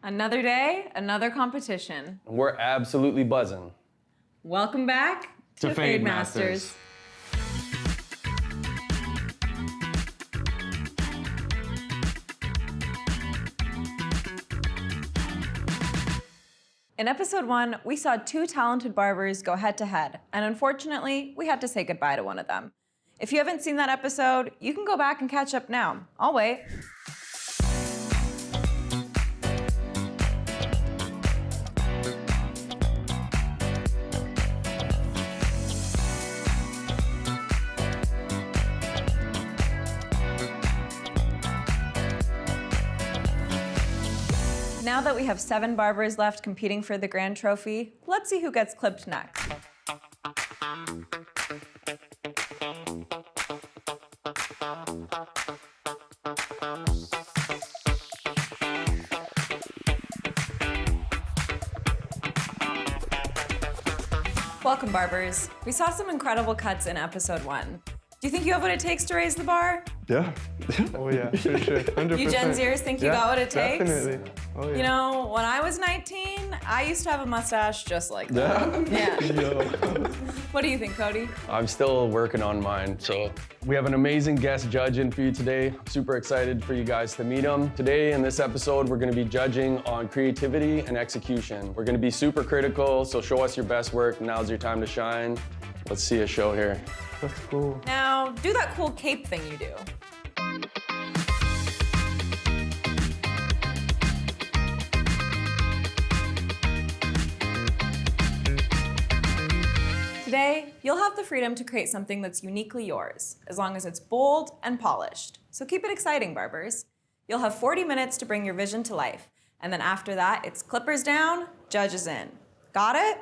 Another day, another competition. We're absolutely buzzing. Welcome back to Fade Masters. In episode 1, we saw two talented barbers go head to head, and unfortunately, we had to say goodbye to one of them. If you haven't seen that episode, you can go back and catch up now. I'll wait. Now that we have 7 barbers left competing for the grand trophy, let's see who gets clipped next. Welcome, barbers. We saw some incredible cuts in episode 1. Do you think you have what it takes to raise the bar? Yeah. Oh yeah, for sure. 100%. You Gen Zers think you got what it takes? Definitely. Oh yeah. You know, when I was 19, I used to have a mustache just like that. Yeah? Yeah. Yo. What do you think, Cody? I'm still working on mine. So we have an amazing guest judge in for you today. Super excited for you guys to meet him. Today in this episode, we're gonna be judging on creativity and execution. We're gonna be super critical, so show us your best work. Now's your time to shine. Let's see a show here. That's cool. Now, do that cool cape thing you do. Today, you'll have the freedom to create something that's uniquely yours, as long as it's bold and polished. So keep it exciting, barbers. You'll have 40 minutes to bring your vision to life, and then after that, it's clippers down, judges in. Got it?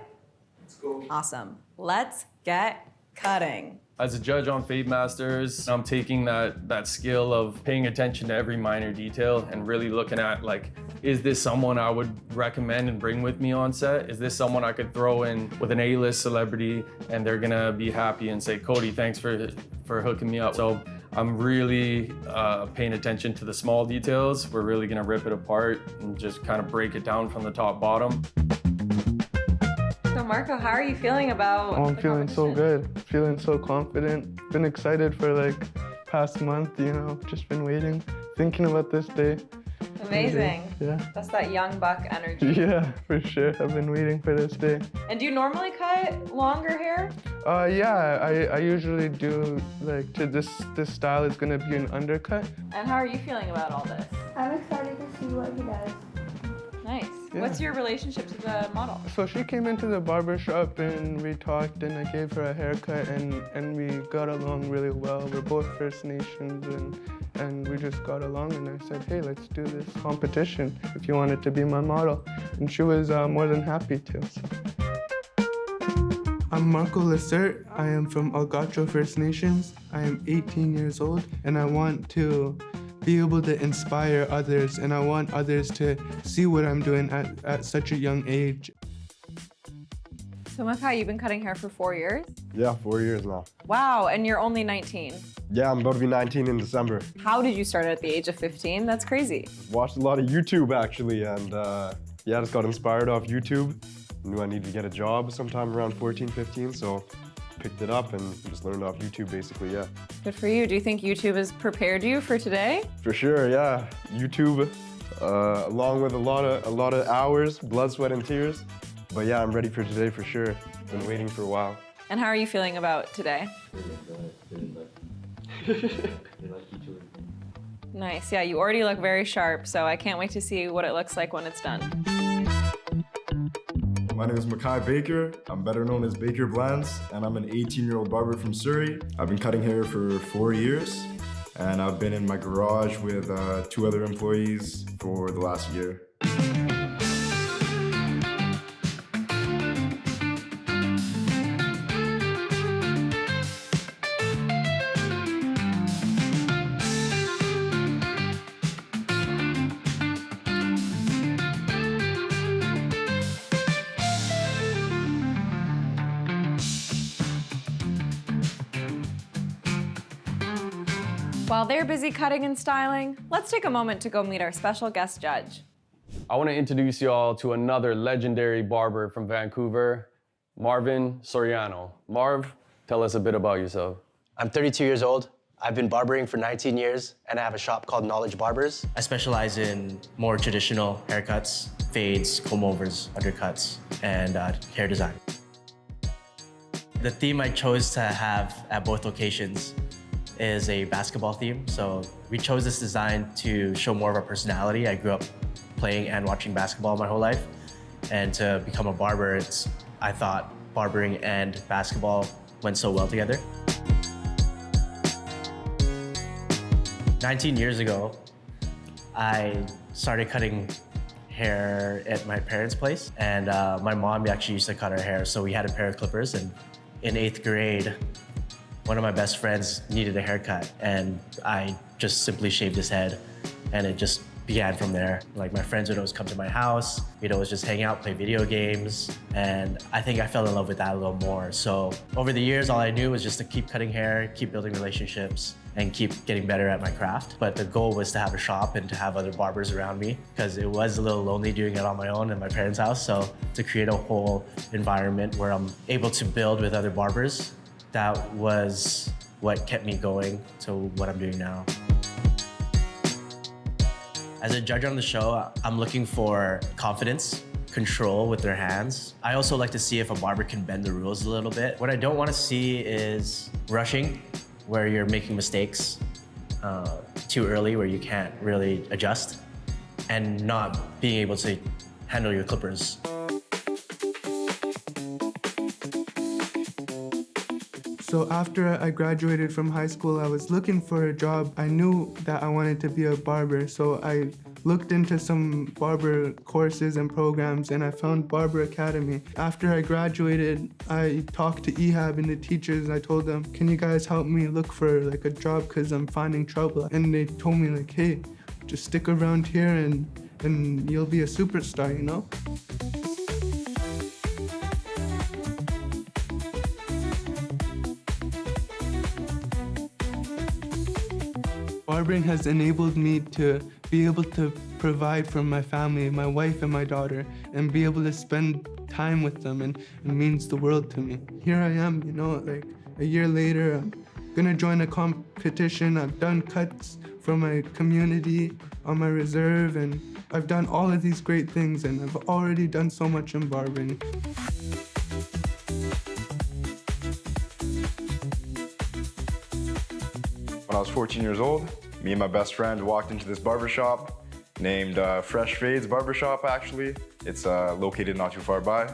Let's go. Awesome. Let's get cutting. As a judge on Fade Masters, I'm taking that skill of paying attention to every minor detail and really looking at, like, is this someone I would recommend and bring with me on set? Is this someone I could throw in with an A-list celebrity and they're gonna be happy and say, Cody, thanks for hooking me up. So I'm really paying attention to the small details. We're really gonna rip it apart and just kind of break it down from the top bottom. So Marco, how are you feeling about I'm feeling so good, feeling so confident. Been excited for like past month, you know, just been waiting, thinking about this day. Amazing. Yeah. That's that young buck energy. Yeah, for sure. I've been waiting for this day. And do you normally cut longer hair? Yeah, I usually do, like, to this style is gonna be an undercut. And how are you feeling about all this? I'm excited to see what he does. Nice. Yeah. What's your relationship to the model? So she came into the barber shop and we talked and I gave her a haircut and we got along really well. We're both First Nations and we just got along and I said, hey, let's do this competition if you wanted to be my model. And she was more than happy to. So. I'm Marco Lacerte. I am from Ulkatcho First Nations. I am 18 years old and I want to be able to inspire others and I want others to see what I'm doing at such a young age. So Mekai, you've been cutting hair for 4 years? Yeah, 4 years now. Wow, and you're only 19. Yeah, I'm about to be 19 in December. How did you start at the age of 15? That's crazy. Watched a lot of YouTube actually, and yeah, just got inspired off YouTube. Knew I needed to get a job sometime around 14, 15, so picked it up and just learned off YouTube basically, yeah. Good for you. Do you think YouTube has prepared you for today? For sure, yeah. YouTube, along with a lot of hours, blood, sweat, and tears. But yeah, I'm ready for today for sure. Been waiting for a while. And how are you feeling about today? Nice. Yeah, you already look very sharp, so I can't wait to see what it looks like when it's done. My name is Mekai Baker. I'm better known as Baker Blends, and I'm an 18-year-old barber from Surrey. I've been cutting hair for 4 years, and I've been in my garage with 2 other employees for the last year. While they're busy cutting and styling, let's take a moment to go meet our special guest judge. I want to introduce you all to another legendary barber from Vancouver, Marvin Soriano. Marv, tell us a bit about yourself. I'm 32 years old. I've been barbering for 19 years, and I have a shop called Knowledge Barbers. I specialize in more traditional haircuts, fades, comb-overs, undercuts, and hair design. The theme I chose to have at both locations is a basketball theme. So we chose this design to show more of our personality. I grew up playing and watching basketball my whole life. And to become a barber, I thought barbering and basketball went so well together. 19 years ago, I started cutting hair at my parents' place. And my mom actually used to cut our hair. So we had a pair of clippers. And in 8th grade, one of my best friends needed a haircut, and I just simply shaved his head, and it just began from there. Like, my friends would always come to my house, we'd always just hang out, play video games, and I think I fell in love with that a little more. So over the years, all I knew was just to keep cutting hair, keep building relationships, and keep getting better at my craft. But the goal was to have a shop and to have other barbers around me, because it was a little lonely doing it on my own in my parents' house. So to create a whole environment where I'm able to build with other barbers, that was what kept me going to what I'm doing now. As a judge on the show, I'm looking for confidence, control with their hands. I also like to see if a barber can bend the rules a little bit. What I don't want to see is rushing, where you're making mistakes too early, where you can't really adjust, and not being able to handle your clippers. So after I graduated from high school, I was looking for a job. I knew that I wanted to be a barber, so I looked into some barber courses and programs, and I found Barber Academy. After I graduated, I talked to EHAB and the teachers. I told them, can you guys help me look for like a job, because I'm finding trouble? And they told me like, hey, just stick around here and you'll be a superstar, you know? Barbering has enabled me to be able to provide for my family, my wife and my daughter, and be able to spend time with them, and it means the world to me. Here I am, you know, like a year later, I'm gonna join a competition. I've done cuts for my community on my reserve, and I've done all of these great things, and I've already done so much in barbering. When I was 14 years old, me and my best friend walked into this barbershop named Fresh Fades Barbershop, actually. It's located not too far by.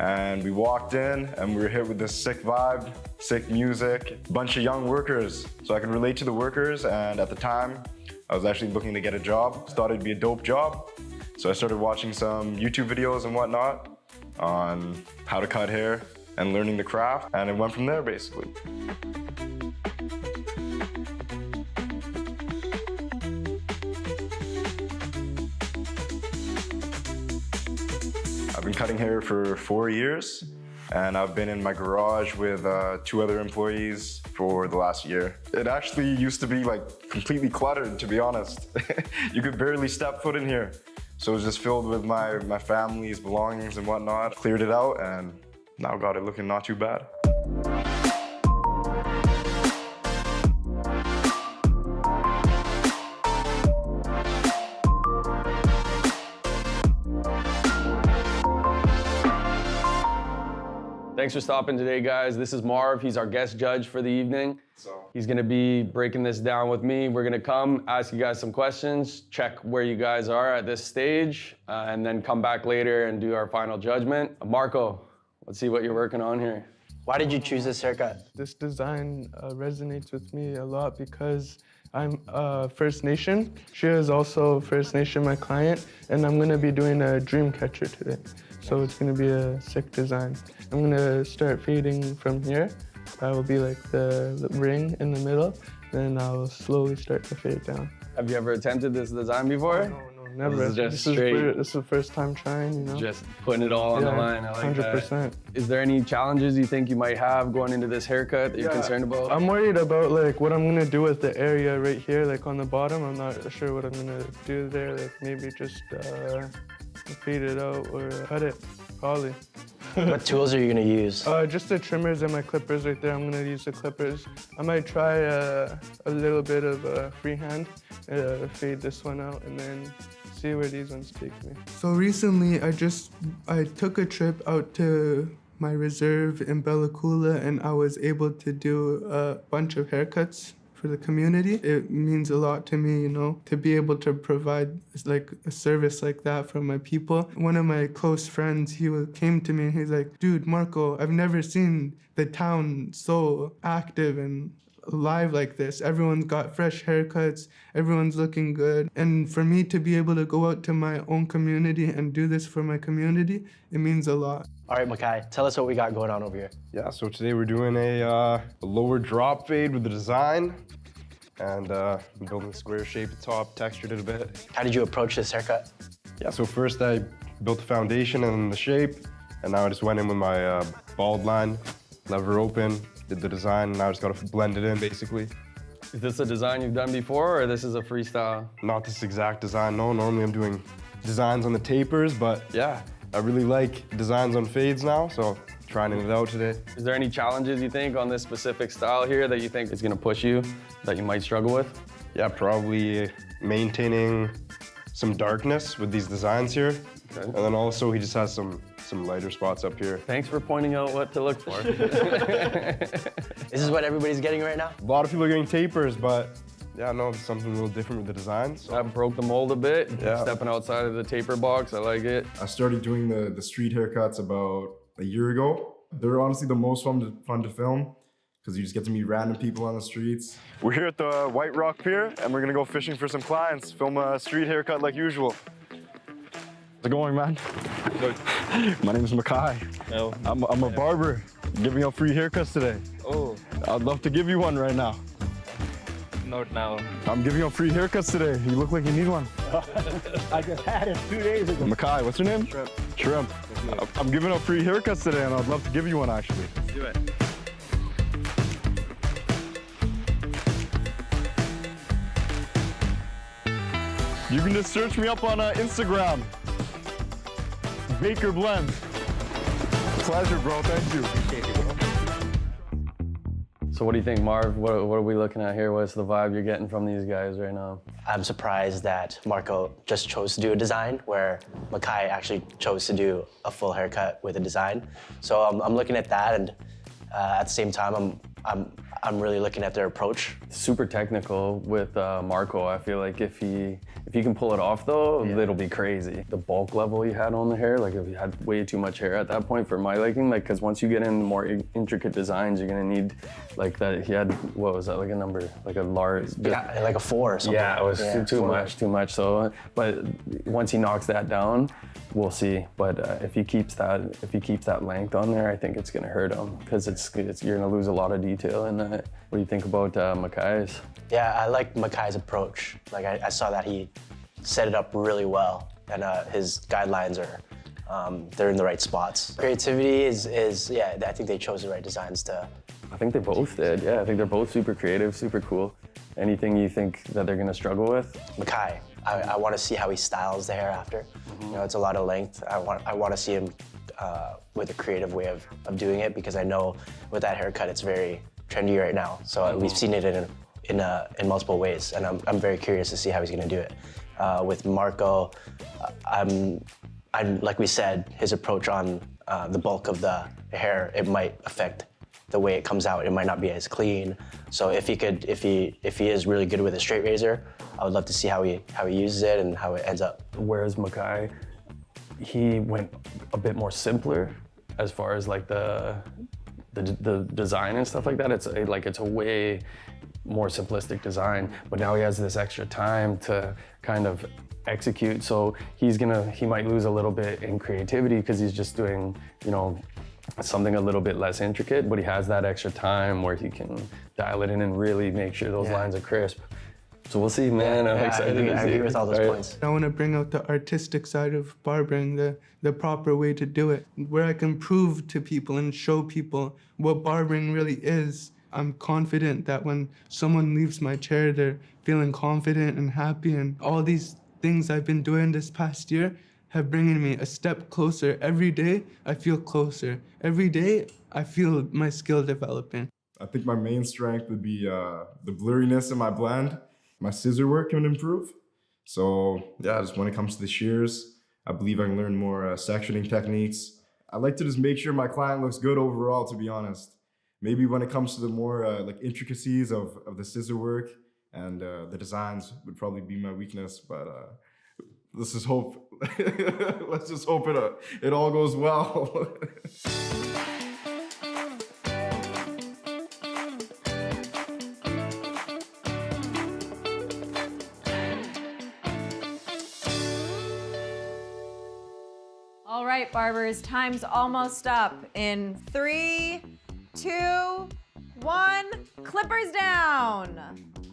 And we walked in and we were hit with this sick vibe, sick music, bunch of young workers. So I could relate to the workers, and at the time, I was actually looking to get a job. Thought it'd be a dope job. So I started watching some YouTube videos and whatnot on how to cut hair and learning the craft, and it went from there, basically. I've been cutting hair for 4 years, and I've been in my garage with 2 other employees for the last year. It actually used to be like completely cluttered, to be honest. You could barely step foot in here. So it was just filled with my family's belongings and whatnot. Cleared it out, and now got it looking not too bad. Thanks for stopping today, guys. This is Marv. He's our guest judge for the evening. He's gonna be breaking this down with me. We're gonna come, ask you guys some questions, check where you guys are at this stage, and then come back later and do our final judgment. Marco, let's see what you're working on here. Why did you choose this haircut? This design resonates with me a lot because I'm First Nation. She is also First Nation, my client, and I'm gonna be doing a dream catcher today. So it's gonna be a sick design. I'm gonna start fading from here. That will be like the ring in the middle, then I'll slowly start to fade down. Have you ever attempted this design before? No, never. This is just this straight. This is the first time trying, you know. Just putting it all on the line. I like 100%. that. Is there any challenges you think you might have going into this haircut that you're concerned about? I'm worried about like what I'm gonna do with the area right here, like on the bottom. I'm not sure what I'm gonna do there. Like maybe just fade it out or cut it, probably. What tools are you gonna use? Just the trimmers and my clippers right there. I'm gonna use the clippers. I might try a little bit of freehand, fade this one out, and then see where these ones take me. So recently, I took a trip out to my reserve in Bella Coola, and I was able to do a bunch of haircuts for the community. It means a lot to me, you know, to be able to provide like a service like that for my people. One of my close friends, came to me and he's like, dude, Marco, I've never seen the town so active and alive like this. Everyone's got fresh haircuts, everyone's looking good. And for me to be able to go out to my own community and do this for my community, it means a lot. All right, Mekai, tell us what we got going on over here. Yeah, so today we're doing a lower drop fade with the design, and I'm building a square shape at the top, textured it a bit. How did you approach this haircut? Yeah, so first I built the foundation and the shape, and now I just went in with my bald line, lever open, did the design, and now I just gotta blend it in, basically. Is this a design you've done before, or this is a freestyle? Not this exact design, no. Normally I'm doing designs on the tapers, but yeah, I really like designs on fades now, so trying it out today. Is there any challenges you think on this specific style here that you think is gonna push you, that you might struggle with? Yeah, probably maintaining some darkness with these designs here. Okay. And then also he just has some lighter spots up here. Thanks for pointing out what to look for. This is what everybody's getting right now? A lot of people are getting tapers, but yeah, no, it's something a little different with the designs. So. That broke the mold a bit. Yeah. Stepping outside of the taper box, I like it. I started doing the street haircuts about a year ago. They're honestly the most fun to film because you just get to meet random people on the streets. We're here at the White Rock Pier and we're gonna go fishing for some clients, film a street haircut like usual. How's it going, man? Good. My name is Mekai. Hello. I'm a barber, giving out free haircuts today. Oh, I'd love to give you one right now. not now. I'm giving out free haircuts today. You look like you need one. I just had it 2 days ago. Mekai, what's your name? Shrimp. Shrimp. I'm giving out free haircuts today and I'd love to give you one actually. Let's do it. You can just search me up on Instagram. Baker Blend. Pleasure, bro. Thank you. Appreciate you, bro. So what do you think, Marv? What are we looking at here? What's the vibe you're getting from these guys right now? I'm surprised that Marco just chose to do a design where Mekai actually chose to do a full haircut with a design. So I'm looking at that, and at the same time, I'm really looking at their approach. Super technical with Marco. I feel like if he can pull it off though, it'll be crazy. The bulk level he had on the hair, like if he had way too much hair at that point for my liking, like because once you get in more intricate designs, you're gonna need like that. He had, what was that, like a number, like a large? Yeah, like a 4 or something. Yeah, it was too much. So, but once he knocks that down, we'll see. But if he keeps that length on there, I think it's gonna hurt him because you're gonna lose a lot of detail in that. What do you think about Mekai's? Yeah, I like Mekai's approach. Like I saw that he set it up really well, and his guidelines are they're in the right spots. Creativity is yeah. I think they chose the right designs to. I think they both did. Yeah, I think they're both super creative, super cool. Anything you think that they're gonna struggle with? Mekai, I want to see how he styles the hair after. You know, it's a lot of length. I want to see him with a creative way of doing it because I know with that haircut it's very trendy right now. So we've seen it in multiple ways, and I'm very curious to see how he's gonna do it. With Marco, I'm like we said, his approach on the bulk of the hair, it might affect the way it comes out. It might not be as clean. So if he is really good with a straight razor, I would love to see how he uses it and how it ends up. Whereas Mekai, he went a bit more simpler as far as like the design and stuff like that. It's a way more simplistic design, but now he has this extra time to kind of execute. So he might lose a little bit in creativity because he's just doing, you know, something a little bit less intricate, but he has that extra time where he can dial it in and really make sure those lines are crisp. So we'll see, man. I'm excited. I agree with all those points. I want to bring out the artistic side of barbering, the proper way to do it, where I can prove to people and show people what barbering really is. I'm confident that when someone leaves my chair, they're feeling confident and happy, and all these things I've been doing this past year have bringing me a step closer. Every day, I feel closer. Every day, I feel my skill developing. I think my main strength would be the blurriness in my blend. My scissor work can improve. So yeah, just when it comes to the shears, I believe I can learn more sectioning techniques. I like to just make sure my client looks good overall, to be honest. Maybe when it comes to the more like intricacies of the scissor work and the designs would probably be my weakness, but let's just hope. Let's just hope it all goes well. All right, barbers, time's almost up. In 3, 2, 1, clippers down.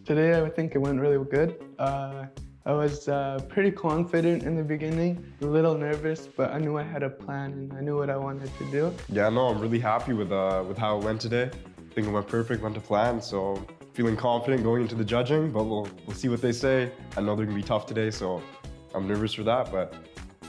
Today, I think it went really good. I was pretty confident in the beginning, a little nervous, but I knew I had a plan and I knew what I wanted to do. Yeah, no, I'm really happy with how it went today. I think it went perfect, went to plan, so feeling confident going into the judging, but we'll see what they say. I know they're gonna be tough today, so I'm nervous for that, but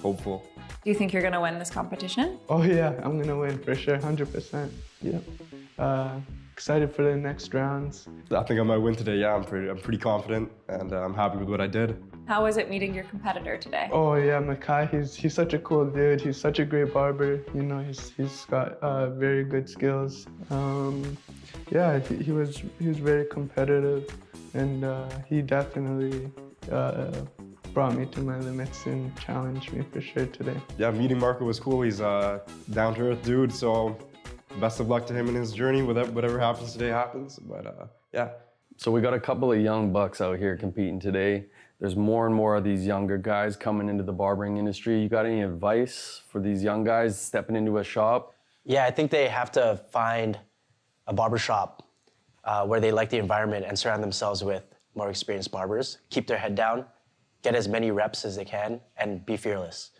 hopeful. Do you think you're gonna win this competition? Oh yeah, I'm gonna win for sure, 100%. Yeah. Excited for the next rounds. I think I might win today. Yeah, I'm pretty confident, and I'm happy with what I did. How was it meeting your competitor today? Oh yeah, Mekai, he's such a cool dude. He's such a great barber. You know, he's got very good skills. Yeah, he was very competitive, and he definitely brought me to my limits and challenged me for sure today. Yeah, meeting Marco was cool. He's a down-to-earth dude, so best of luck to him in his journey. Whatever happens today happens, but yeah. So we got a couple of young bucks out here competing today. There's more and more of these younger guys coming into the barbering industry. You got any advice for these young guys stepping into a shop? Yeah, I think they have to find a barbershop where they like the environment and surround themselves with more experienced barbers. Keep their head down, get as many reps as they can, and be fearless.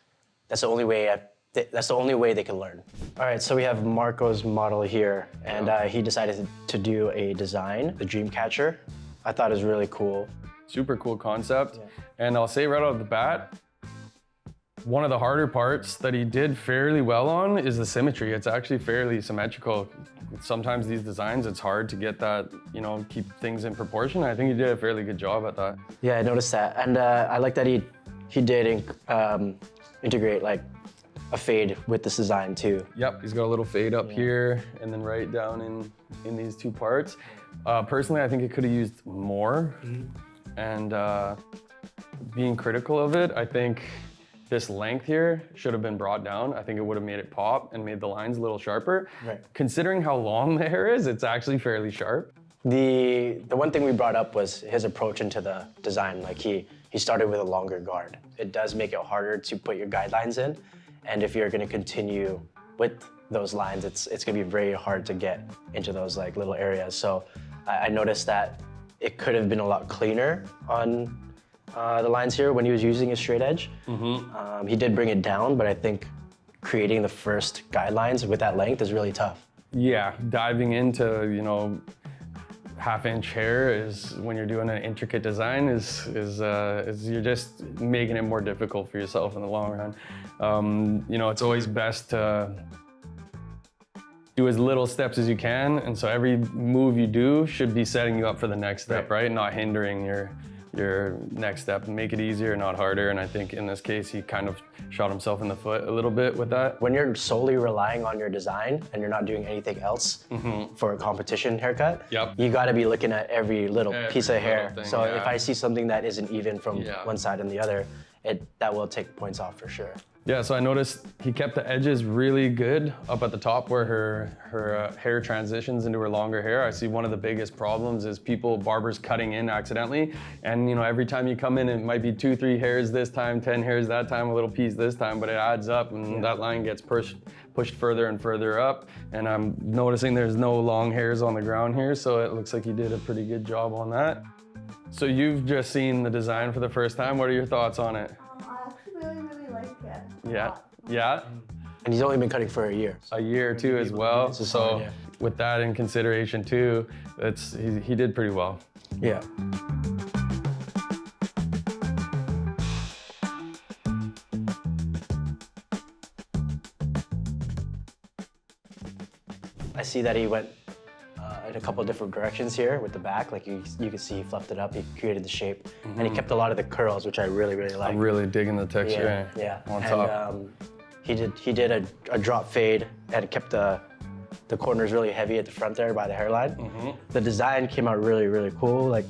That's the only way they can learn. All right, so we have Marco's model here, and he decided to do a design, the dream catcher. I thought it was really cool. Super cool concept. Yeah. And I'll say right off the bat, one of the harder parts that he did fairly well on is the symmetry. It's actually fairly symmetrical. Sometimes these designs, it's hard to get that, you know, keep things in proportion. I think he did a fairly good job at that. Yeah, I noticed that. And I like that he did integrate like a fade with this design too. Yep, he's got a little fade up here and then right down in these two parts. Personally, I think it could have used more. And being critical of it, I think this length here should have been brought down. I think it would have made it pop and made the lines a little sharper. Right. Considering how long the hair is, it's actually fairly sharp. The one thing we brought up was his approach into the design. Like he started with a longer guard. It does make it harder to put your guidelines in. And if you're gonna continue with those lines, it's gonna be very hard to get into those like little areas. So I noticed that it could have been a lot cleaner on the lines here when he was using a straight edge. He did bring it down, but I think creating the first guidelines with that length is really tough. Yeah, diving into, you know, half-inch hair is, when you're doing an intricate design, is you're just making it more difficult for yourself in the long run. You know, it's always best to do as little steps as you can, and so every move you do should be setting you up for the next step, right? Not hindering your next step. Make it easier, not harder. And I think in this case, he kind of shot himself in the foot a little bit with that. When you're solely relying on your design and you're not doing anything else for a competition haircut, you got to be looking at every little piece of hair. Thing, so if I see something that isn't even from one side and the other, that will take points off for sure. Yeah, so I noticed he kept the edges really good up at the top where her hair transitions into her longer hair. I see one of the biggest problems is barbers cutting in accidentally. And you know, every time you come in, it might be 2, 3 hairs this time, 10 hairs that time, a little piece this time, but it adds up and that line gets pushed further and further up. And I'm noticing there's no long hairs on the ground here, so it looks like he did a pretty good job on that. So you've just seen the design for the first time. What are your thoughts on it? I actually really like it. Yeah, yeah. And he's only been cutting for a year. A year or two as well. It's a So solid, yeah. with that in consideration too, he did pretty well. Yeah. I see that he went in a couple of different directions here with the back. Like you can see he fluffed it up, he created the shape, and he kept a lot of the curls, which I really like. I'm really digging the texture on top. And he did a drop fade and kept the corners really heavy at the front there by the hairline. The design came out really cool. Like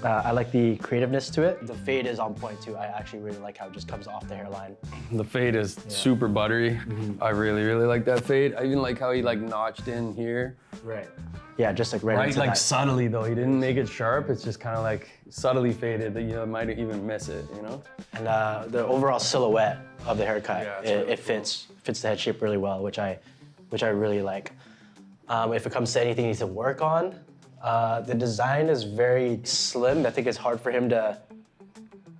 I like the creativeness to it. The fade is on point too. I actually really like how it just comes off the hairline. The fade is super buttery. I really like that fade. I even like how he like notched in here. Right. Yeah, just like right into like that. subtly though. He didn't make it sharp. It's just kind of like subtly faded that you might even miss it, you know? And the overall silhouette of the haircut, Yeah, it fits the head shape really well, which I really like. If it comes to anything he needs to work on, the design is very slim. I think it's hard for him to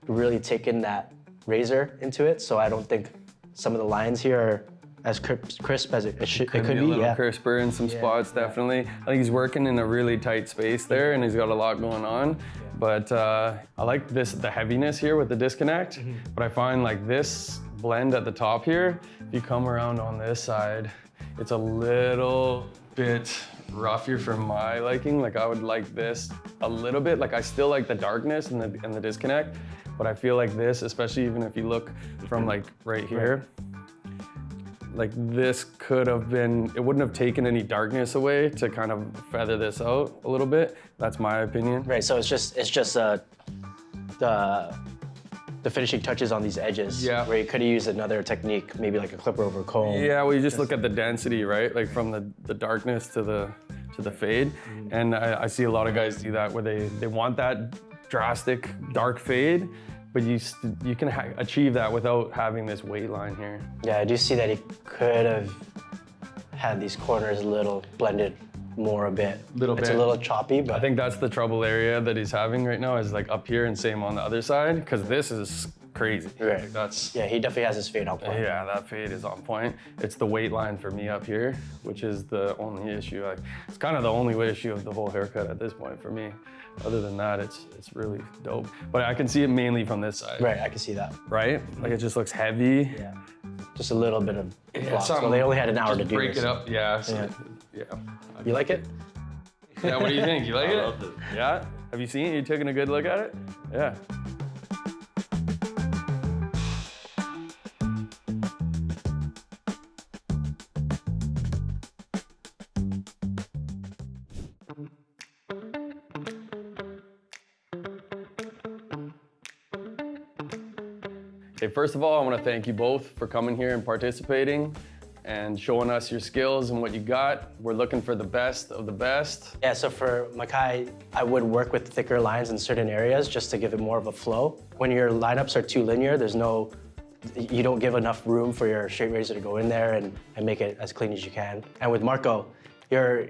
really take in that razor into it. So I don't think some of the lines here are as crisp as it could be. A little Yeah. crisper in some spots, definitely. I think he's working in a really tight space there, and he's got a lot going on. But I like the heaviness here with the disconnect. But I find like this blend at the top here, if you come around on this side, it's a little bit rougher for my liking. Like I would like this a little bit. Like I still like the darkness and the disconnect, but I feel like this, especially even if you look from like right here, like this could have been, it wouldn't have taken any darkness away to kind of feather this out a little bit. That's my opinion. Right, so it's just the finishing touches on these edges. Yeah. Where you could have used another technique, maybe like a clipper over comb. Yeah, well, you just look at the density, right? Like from the darkness to the fade. And I see a lot of guys do that where they want that drastic dark fade, but you can achieve that without having this weight line here. Yeah, I do see that he could have had these corners a little blended more a bit. It's a little choppy, but I think that's the trouble area that he's having right now is like up here and same on the other side, because this is crazy. Right. Like that's yeah, he definitely has his fade on point. Yeah, that fade is on point. It's the weight line for me up here, which is the only issue. Like, it's kind of the only issue of the whole haircut at this point for me. Other than that, it's really dope. But I can see it mainly from this side. Right, I can see that. Right? Like it just looks heavy. Yeah. Just a little bit of floss. something- Well, they only had an hour to Just do break this. it up, yeah. So, yeah. You like it? Yeah, what do you think? You like it? I loved it. Yeah? Have you seen it? You taking a good look at it? Yeah. Okay, first of all, I want to thank you both for coming here and participating and showing us your skills and what you got. We're looking for the best of the best. Yeah, so for Mekai, I would work with thicker lines in certain areas just to give it more of a flow. When your lineups are too linear, you don't give enough room for your straight razor to go in there and make it as clean as you can. And with Marco, your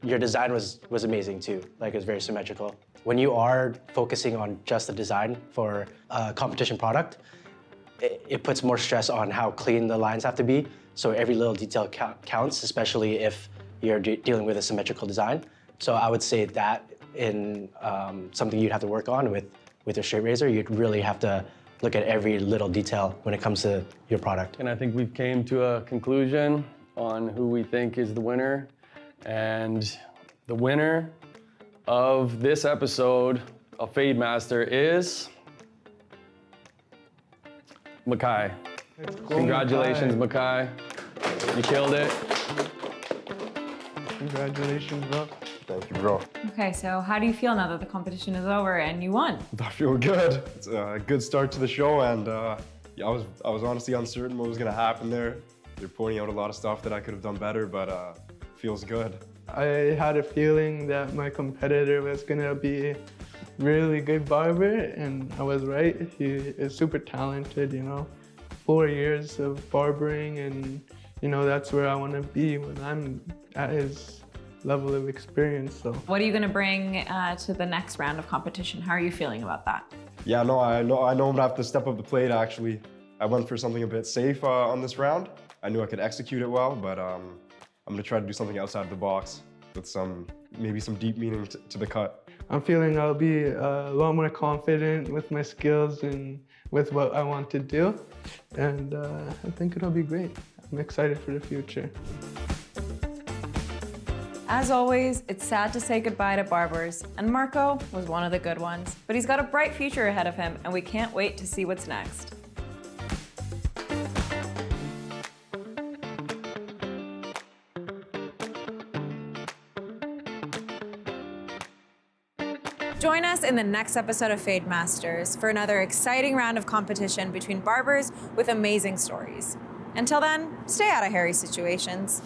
design was amazing too. Like, it was very symmetrical. When you are focusing on just the design for a competition product, it puts more stress on how clean the lines have to be. So every little detail counts, especially if you're dealing with a symmetrical design. So I would say that in something you'd have to work on with your straight razor, you'd really have to look at every little detail when it comes to your product. And I think we've came to a conclusion on who we think is the winner. And the winner of this episode of Fade Master is Mekai. Congratulations, Mekai. You killed it. Congratulations, bro. Thank you, bro. Okay, so how do you feel now that the competition is over and you won? I feel good. It's a good start to the show, and yeah, I was honestly uncertain what was gonna happen there. They're pointing out a lot of stuff that I could have done better, but feels good. I had a feeling that my competitor was gonna be a really good barber, and I was right. He is super talented, 4 years of barbering, and that's where I want to be when I'm at his level of experience. So What are you gonna bring to the next round of competition? How are you feeling about that? Yeah, no, I know I'm gonna have to step up the plate actually. I went for something a bit safe on this round. I knew I could execute it well, but I'm gonna try to do something outside the box with maybe some deep meaning to the cut. I'm feeling I'll be a lot more confident with my skills and with what I want to do. And I think it'll be great. I'm excited for the future. As always, it's sad to say goodbye to Barbers, and Marco was one of the good ones. But he's got a bright future ahead of him, and we can't wait to see what's next. Join us in the next episode of Fade Masters for another exciting round of competition between barbers with amazing stories. Until then, stay out of hairy situations.